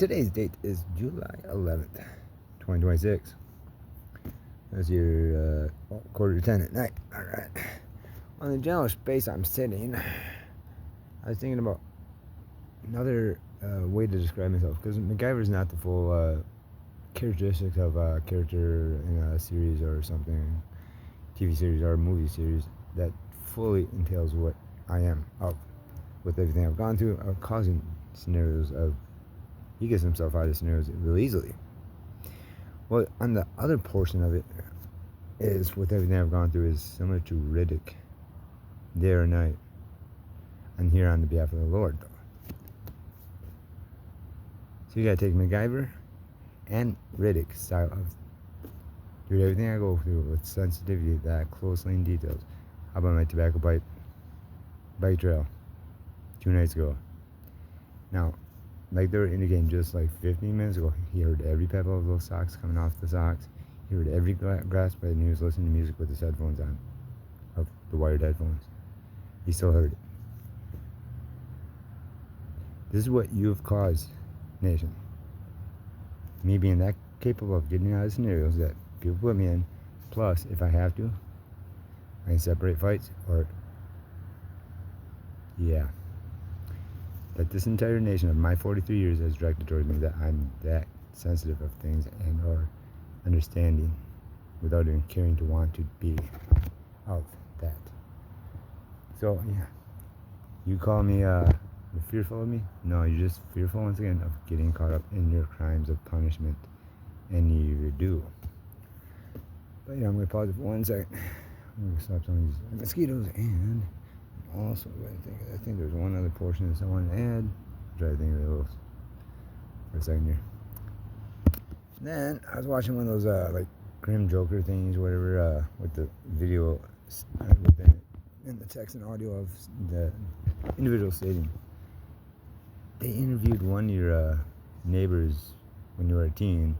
Today's date is July 11th, 2026. That's your 9:15 at night. Alright. On the general space I'm sitting, I was thinking about another way to describe myself, because MacGyver is not the full characteristics of a character in a series or something, TV series or movie series, that fully entails what I am of, with everything I've gone through, of causing scenarios of. He gets himself out of scenarios really easily. Well, on the other portion of it is, with everything I've gone through, is similar to Riddick, day or night. I'm here on the behalf of the Lord, though. So you gotta take MacGyver and Riddick style of do everything I go through with sensitivity, that closely in details. How about my tobacco pipe bike trail 2 nights ago? Now, like they were indicating just like 15 minutes ago, he heard every pebble of those socks coming off the socks. He heard every grass blade, and he was listening to music with his headphones on, of the wired headphones. He still heard it. This is what you've caused, nation. Me being that capable of getting out of scenarios that people put me in, plus, if I have to, I can separate fights, or, yeah. That this entire nation of my 43 years has directed towards me, that I'm that sensitive of things and or understanding without even caring to want to be of that. So yeah, you call me fearful of me? No, you're just fearful once again of getting caught up in your crimes of punishment, and you do. But yeah, I'm gonna pause it for 1 second. I'm gonna stop some of these mosquitoes, and also I think there's one other portion that I wanted to add. Try to think of it a little for a second here. Then I was watching one of those like Grim Joker things, whatever, with the video and the text and audio of the individual stating. They interviewed one of your neighbors when you were a teen.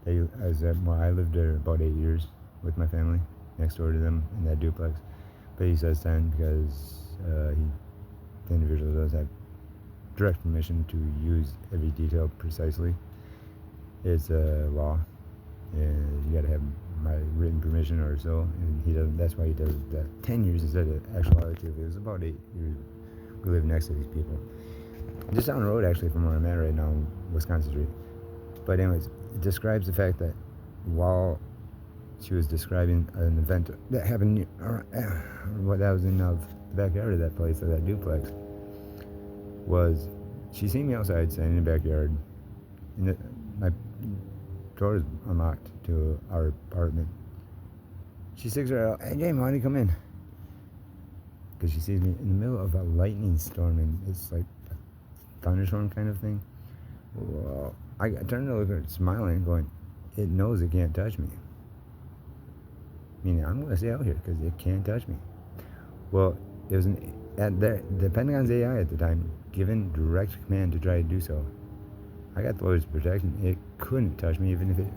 I lived there about 8 years with my family, next door to them in that duplex. But he says 10 because the individual does have direct permission to use every detail precisely. It's a law, and you got to have my written permission or so, and he doesn't. That's why he does that 10 years instead of actuality. It was about 8 years. We live next to these people, just down the road actually from where I'm at right now, Wisconsin Street. But anyways, it describes the fact that while she was describing an event that happened, what that was in the backyard of that place, of that duplex, was she seen me outside standing in the backyard, and my door is unlocked to our apartment. She sticks her out, "Hey Jamie, why don't you come in?" Because she sees me in the middle of a lightning storm, and it's like a thunderstorm kind of thing. Well, I turned to look at her, smiling, going, it knows it can't touch me. Meaning, I'm going to stay out here because it can't touch me. Well, it was the Pentagon's AI at the time given direct command to try to do so. I got the Lord's protection. It couldn't touch me even if it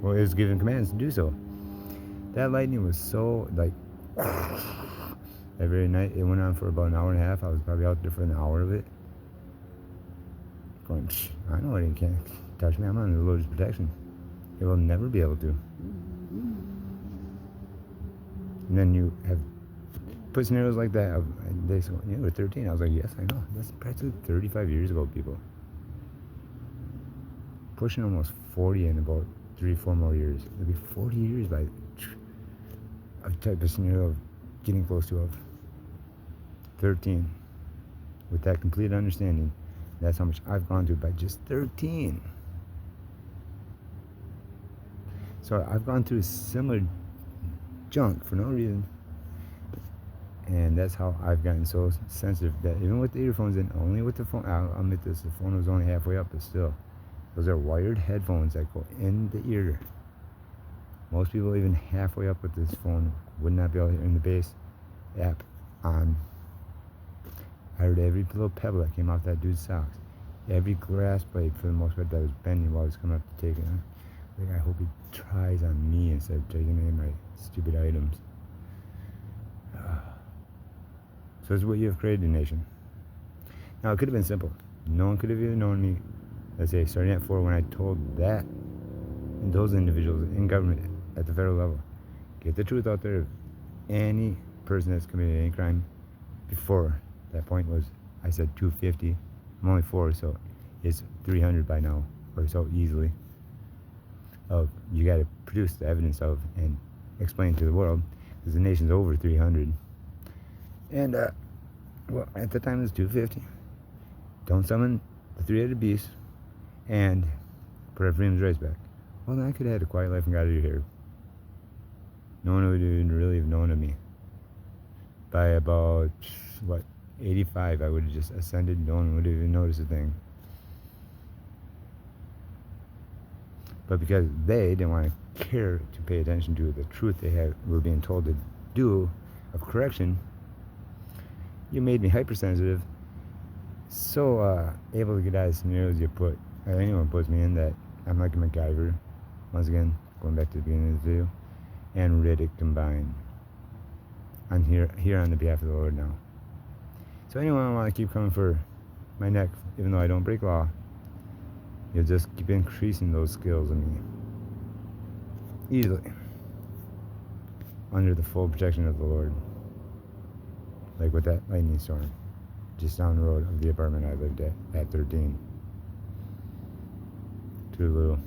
was given commands to do so. That lightning was so, like, every night. It went on for about an hour and a half. I was probably out there for an hour of it. Going, I know it can't touch me. I'm under the Lord's protection. It will never be able to. And then you have put scenarios like that. They say, you were 13. I was like, yes, I know. That's practically 35 years ago, people. Pushing almost 40 in about 3-4 more years. It'll be 40 years by a type of scenario of getting close to of 13. With that complete understanding, that's how much I've gone through by just 13. So I've gone through similar junk for no reason, and that's how I've gotten so sensitive that even with the earphones in, only with the phone, I'll admit this, the phone was only halfway up, but still, those are wired headphones that go in the ear. Most people even halfway up with this phone would not be able to hear in the bass app on. I heard every little pebble that came off that dude's socks, every grass blade for the most part that was bending while he was coming up to take it. Like, I hope he tries on me instead of taking any of my stupid items. So it's what you have created, nation. Now, it could have been simple. No one could have even known me let's say starting at 4, when I told that and those individuals in government at the federal level, get the truth out there. Any person that's committed any crime before that point was, I said 250. I'm only 4, so it's 300 by now, or so easily. Of you got to produce the evidence of and explain to the world, because the nation's over 300. And well, at the time it was 250. Don't summon the three-headed beast and put our freedom's rights back. Well, then I could have had a quiet life and got out of here. No one would even really have known of me. By about, 85, I would have just ascended. No one would have even noticed a thing. But because they didn't want to care to pay attention to the truth they were being told to do of correction, you made me hypersensitive, so able to get out of scenarios anyone puts me in, that I'm like a MacGyver. Once again, going back to the beginning of the video, and Riddick combined. I'm here on the behalf of the Lord now. So anyone want to keep coming for my neck, even though I don't break law, you'll just keep increasing those skills in me. Easily. Under the full protection of the Lord. Like with that lightning storm just down the road of the apartment I lived at 13. Too little.